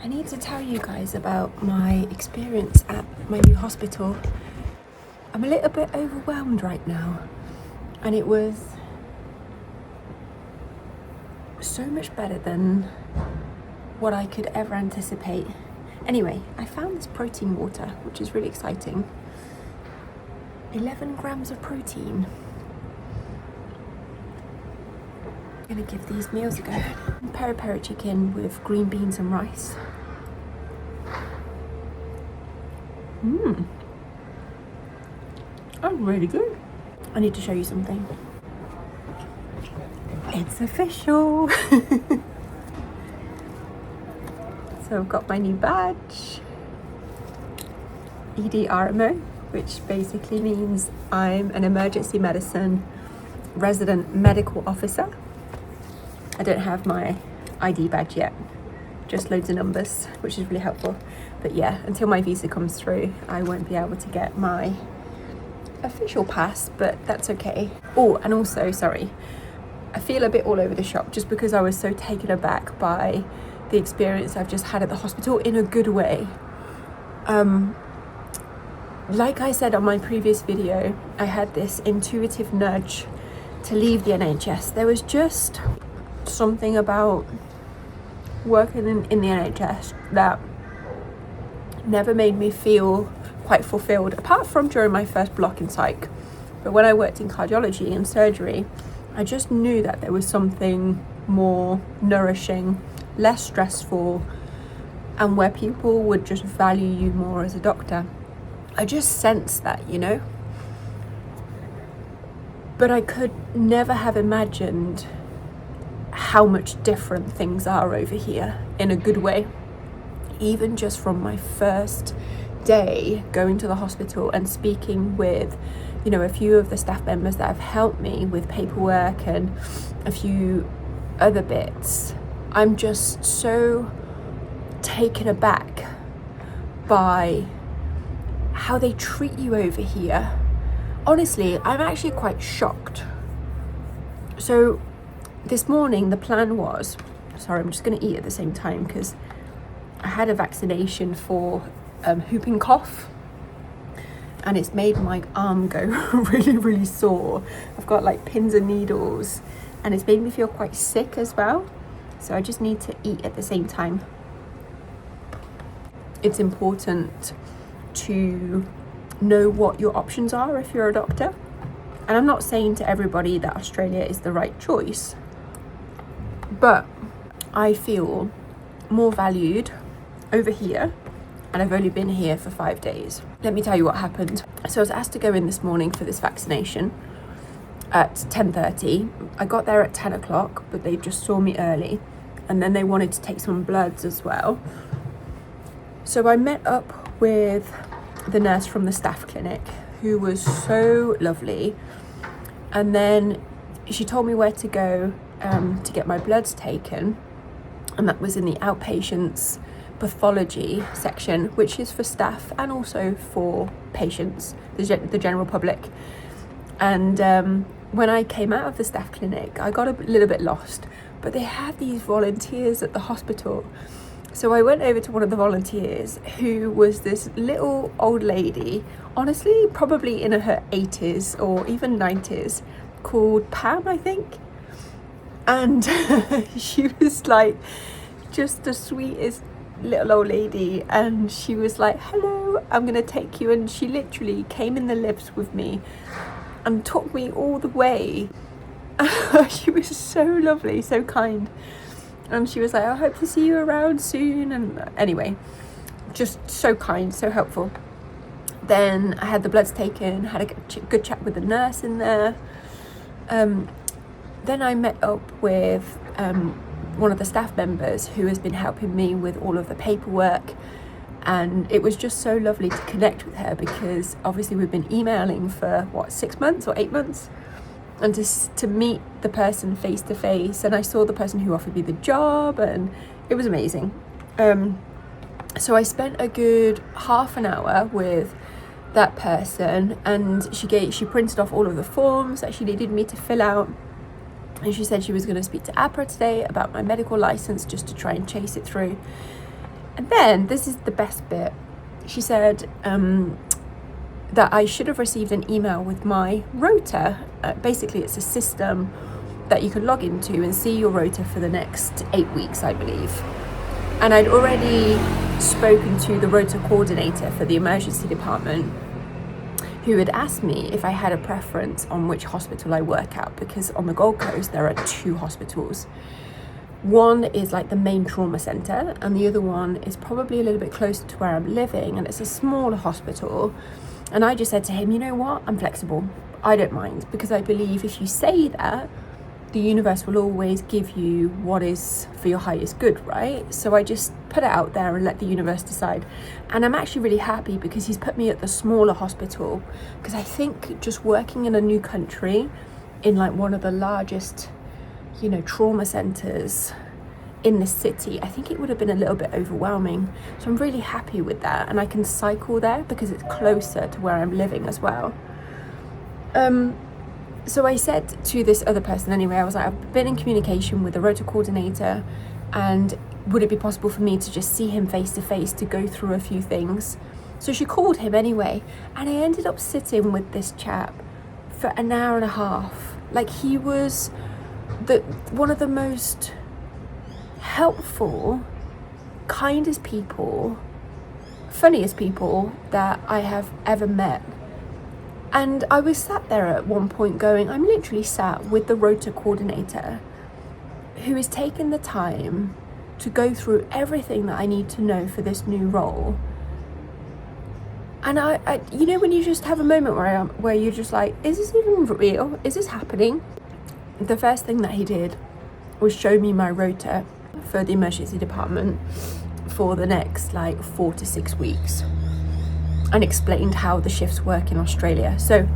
I need to tell you guys about my experience at my new hospital. I'm a little bit overwhelmed right now, and it was so much better than what I could ever anticipate. Anyway, I found this protein water, which is really exciting. 11 grams of protein. I'm gonna give these meals a go. Peri-peri chicken with green beans and rice. Oh, really good. I need to show you something. It's official. So I've got my new badge, EDRMO, which basically means I'm an emergency medicine resident medical officer. I don't have my ID badge yet, just loads of numbers, which is really helpful. But yeah, until my visa comes through, I won't be able to get my official pass, but that's okay. Oh, and also, sorry, I feel a bit all over the shop just because I was so taken aback by the experience I've just had at the hospital in a good way. Like I said on my previous video, I had this intuitive nudge to leave the NHS. There was just something about working in the NHS that never made me feel quite fulfilled, apart from during my first block in psych. But when I worked in cardiology and surgery, I just knew that there was something more nourishing, less stressful, and where people would just value you more as a doctor. I just sensed that, you know? But I could never have imagined how much different things are over here in a good way. Even just from my first day going to the hospital and speaking with, you know, a few of the staff members that have helped me with paperwork and a few other bits, I'm just so taken aback by how they treat you over here. Honestly, I'm actually quite shocked. So this morning the plan was, sorry, I'm just going to eat at the same time because I had a vaccination for whooping cough, and it's made my arm go really sore. I've got like pins and needles, and it's made me feel quite sick as well. So I just need to eat at the same time. It's important to know what your options are if you're a doctor. And I'm not saying to everybody that Australia is the right choice, but I feel more valued over here, and I've only been here for 5 days. Let me tell you what happened. So I was asked to go in this morning for this vaccination at 10:30. I got there at 10 o'clock, but they just saw me early, and then they wanted to take some bloods as well. So I met up with the nurse from the staff clinic, who was so lovely, and then she told me where to go to get my bloods taken, and that was in the outpatients pathology section, which is for staff and also for patients, the general public. And when I came out of the staff clinic, I got a little bit lost, but they have these volunteers at the hospital. So I went over to one of the volunteers, who was this little old lady, honestly probably in her 80s or even 90s, called Pam, I think. And she was like just the sweetest little old lady, and she was like, hello, I'm gonna take you. And she literally came in the lifts with me and took me all the way. She was so lovely, so kind, and she was like, I hope to see you around soon. And anyway, just so kind, so helpful. Then I had the bloods taken, had a good chat with the nurse in there. Then I met up with one of the staff members who has been helping me with all of the paperwork, and it was just so lovely to connect with her, because obviously we've been emailing for 6 months or 8 months, and to meet the person face to face. And I saw the person who offered me the job, and it was amazing. So I spent a good half an hour with that person, and she printed off all of the forms that she needed me to fill out. And she said she was going to speak to APRA today about my medical license, just to try and chase it through. And then this is the best bit. She said that I should have received an email with my rota. Basically, it's a system that you can log into and see your rota for the next 8 weeks, I believe. And I'd already spoken to the rota coordinator for the emergency department, who had asked me if I had a preference on which hospital I work at, because on the Gold Coast there are 2 hospitals. One is like the main trauma centre, and the other one is probably a little bit closer to where I'm living, and it's a smaller hospital. And I just said to him, you know what, I'm flexible. I don't mind, because I believe if you say that, the universe will always give you what is for your highest good, right? So I just put it out there and let the universe decide. And I'm actually really happy because he's put me at the smaller hospital, because I think just working in a new country in like one of the largest, you know, trauma centres in the city, I think it would have been a little bit overwhelming. So I'm really happy with that, and I can cycle there because it's closer to where I'm living as well. So I said to this other person anyway, I was like, I've been in communication with the rota coordinator, and would it be possible for me to just see him face to face to go through a few things? So she called him anyway, and I ended up sitting with this chap for an hour and a half. Like, he was one of the most helpful, kindest people, funniest people that I have ever met. And I was sat there at one point going, I'm literally sat with the rota coordinator who has taken the time to go through everything that I need to know for this new role. And I you know, when you just have a moment where you're just like, is this even real? Is this happening? The first thing that he did was show me my rota for the emergency department for the next like 4 to 6 weeks, and explained how the shifts work in Australia. So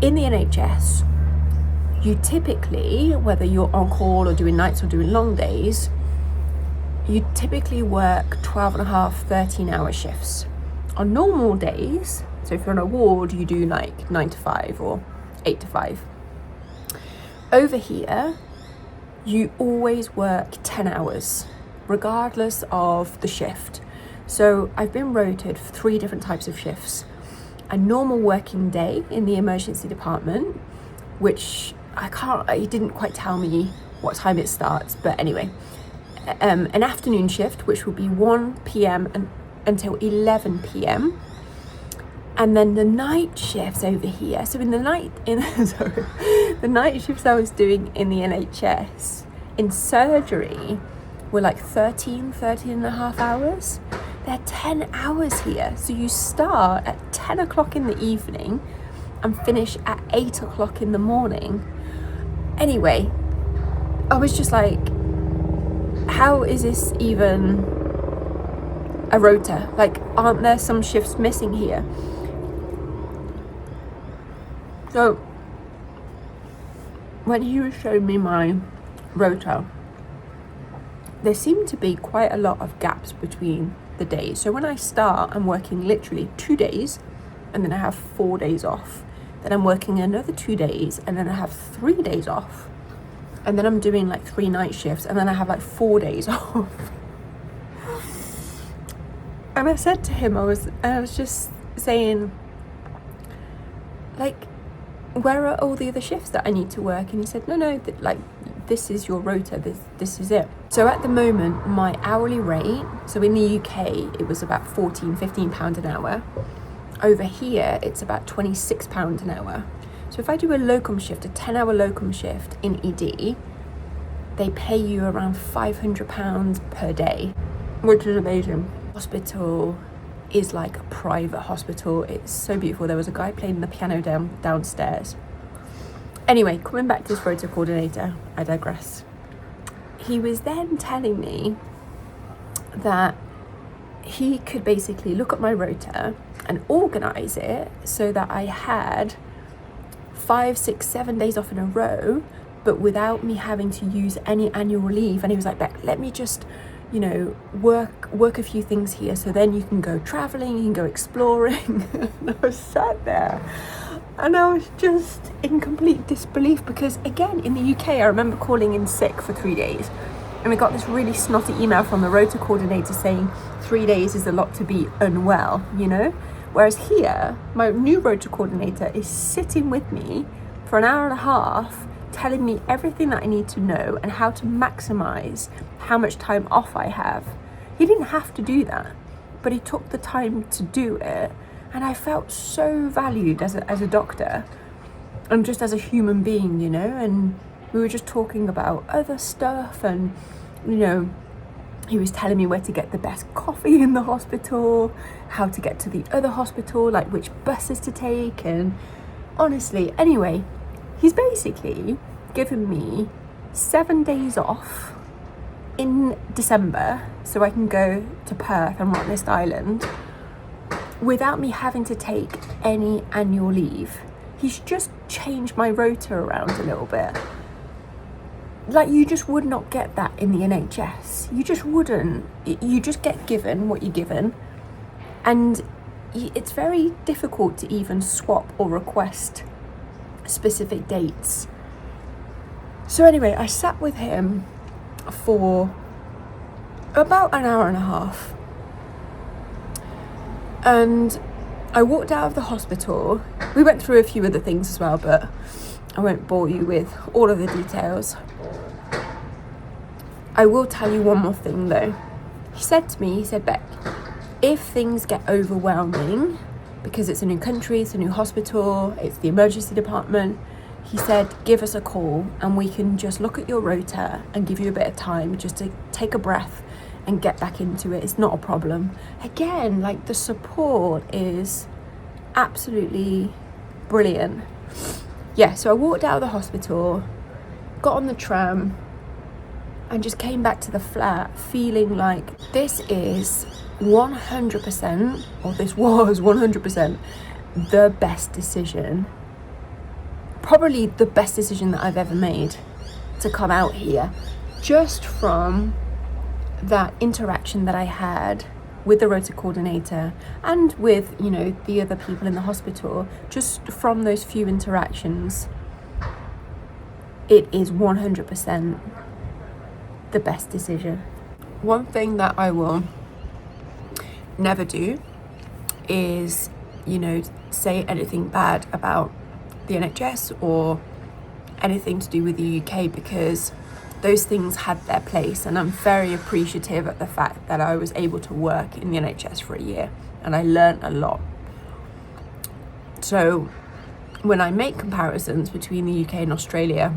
in the NHS, you typically, whether you're on call or doing nights or doing long days, you typically work 12 and a half, 13-hour shifts. On normal days, so if you're on a ward, you do like 9 to 5 or 8 to 5. Over here, you always work 10 hours, regardless of the shift. So I've been rotated for 3 different types of shifts. A normal working day in the emergency department, which he didn't quite tell me what time it starts, but anyway. An afternoon shift, which will be 1 p.m. until 11 p.m. And then the night shifts over here. So in the night, the night shifts I was doing in the NHS, in surgery, were like 13 and a half hours. They're 10 hours here. So you start at 10 o'clock in the evening and finish at 8 o'clock in the morning. Anyway, I was just like, how is this even a rota? Like, aren't there some shifts missing here? So when he showed me my rota, there seemed to be quite a lot of gaps between the days. So when I start, I'm working literally 2 days, and then I have 4 days off. Then I'm working another 2 days, and then I have 3 days off. And then I'm doing like 3 night shifts, and then I have like 4 days off. And I said to him, I was just saying, like, where are all the other shifts that I need to work? And he said, no, this is your rota, this is it. So at the moment, my hourly rate, so in the UK, it was about £15 an hour. Over here, it's about £26 an hour. So if I do a locum shift, a 10-hour locum shift in ED, they pay you around £500 per day, which is amazing. Hospital is like a private hospital. It's so beautiful. There was a guy playing the piano downstairs. Anyway, coming back to this rota coordinator, I digress. He was then telling me that he could basically look at my rota and organise it so that I had 5, 6, 7 days off in a row, but without me having to use any annual leave. And he was like, Beck, let me just, work a few things here, so then you can go travelling, you can go exploring. And I was sat there and I was just in complete disbelief, because again, in the UK, I remember calling in sick for 3 days And I got this really snotty email from the rota coordinator saying 3 days is a lot to be unwell, you know? Whereas here, my new rota coordinator is sitting with me for an hour and a half, telling me everything that I need to know and how to maximize how much time off I have. He didn't have to do that, but he took the time to do it. And I felt so valued as a doctor and just as a human being, you know? And we were just talking about other stuff, and, you know, he was telling me where to get the best coffee in the hospital, how to get to the other hospital, like which buses to take. And honestly, anyway, he's basically given me 7 days off in December so I can go to Perth and Rottnest Island without me having to take any annual leave. He's just changed my rota around a little bit. Like, you just would not get that in the NHS. You just wouldn't. You just get given what you're given. And it's very difficult to even swap or request specific dates. So anyway, I sat with him for about an hour and a half. And I walked out of the hospital. We went through a few other things as well, but I won't bore you with all of the details. I will tell you one more thing though. He said, Beck, if things get overwhelming, because it's a new country, it's a new hospital, it's the emergency department, he said, give us a call and we can just look at your rota and give you a bit of time just to take a breath and get back into it. It's not a problem. Again, like, the support is absolutely brilliant. Yeah, so I walked out of the hospital, got on the tram, and just came back to the flat feeling like this is 100%, or this was 100% the best decision, probably the best decision that I've ever made to come out here, just from that interaction that I had with the rota coordinator and with, you know, the other people in the hospital. Just from those few interactions, it is 100% the best decision. One thing that I will never do is, you know, say anything bad about the NHS or anything to do with the UK, because those things had their place, and I'm very appreciative of the fact that I was able to work in the NHS for a year and I learned a lot. So when I make comparisons between the UK and Australia,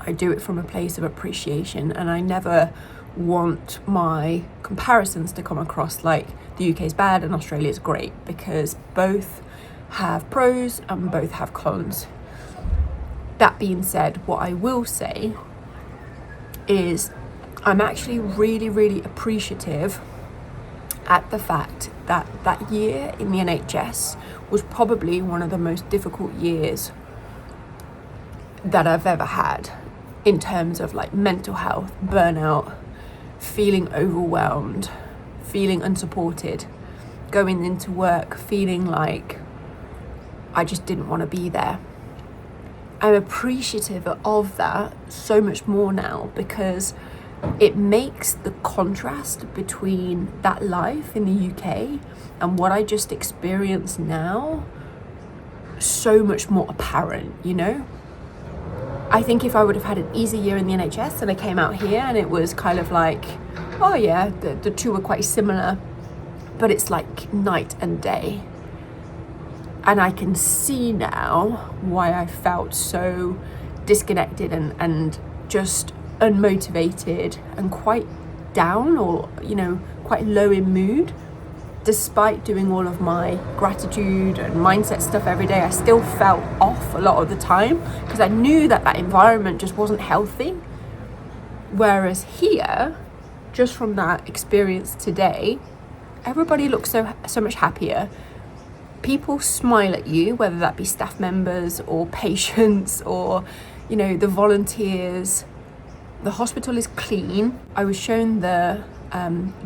I do it from a place of appreciation, and I never want my comparisons to come across like the UK is bad and Australia is great, because both have pros and both have cons. That being said, what I will say is I'm actually really, really appreciative at the fact that that year in the NHS was probably one of the most difficult years that I've ever had, in terms of like mental health, burnout, feeling overwhelmed, feeling unsupported, going into work feeling like I just didn't want to be there. I'm appreciative of that so much more now, because it makes the contrast between that life in the UK and what I just experienced now so much more apparent, you know? I think if I would have had an easy year in the NHS and I came out here and it was kind of like, oh yeah, the two were quite similar, but it's like night and day. And I can see now why I felt so disconnected and just unmotivated and quite down, or, you know, quite low in mood. Despite doing all of my gratitude and mindset stuff every day, I still felt off a lot of the time because I knew that that environment just wasn't healthy. Whereas here, just from that experience today, everybody looks so much happier. People smile at you, whether that be staff members or patients or, you know, the volunteers. The hospital is clean. I was shown the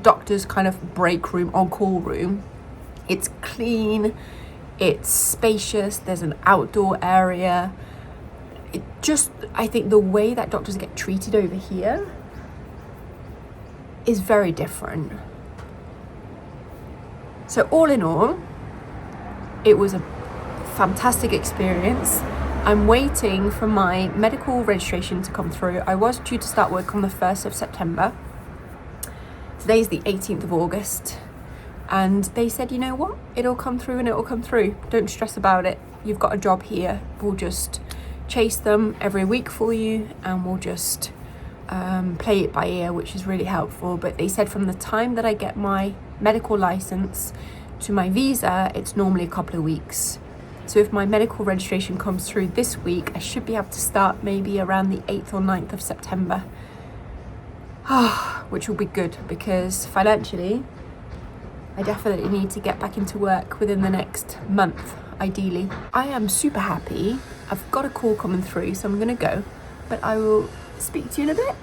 doctor's kind of break room, on-call room. It's clean, it's spacious, there's an outdoor area. I think the way that doctors get treated over here is very different. So all in all, it was a fantastic experience. I'm waiting for my medical registration to come through. I was due to start work on the 1st of September. Today's the 18th of August. And they said, you know what? It'll come through and it'll come through. Don't stress about it. You've got a job here. We'll just chase them every week for you and we'll just play it by ear, which is really helpful. But they said from the time that I get my medical license to my visa, it's normally a couple of weeks. So if my medical registration comes through this week, I should be able to start maybe around the 8th or 9th of September. Which will be good because financially, I definitely need to get back into work within the next month, ideally. I am super happy. I've got a call coming through, so I'm going to go. But I will speak to you in a bit.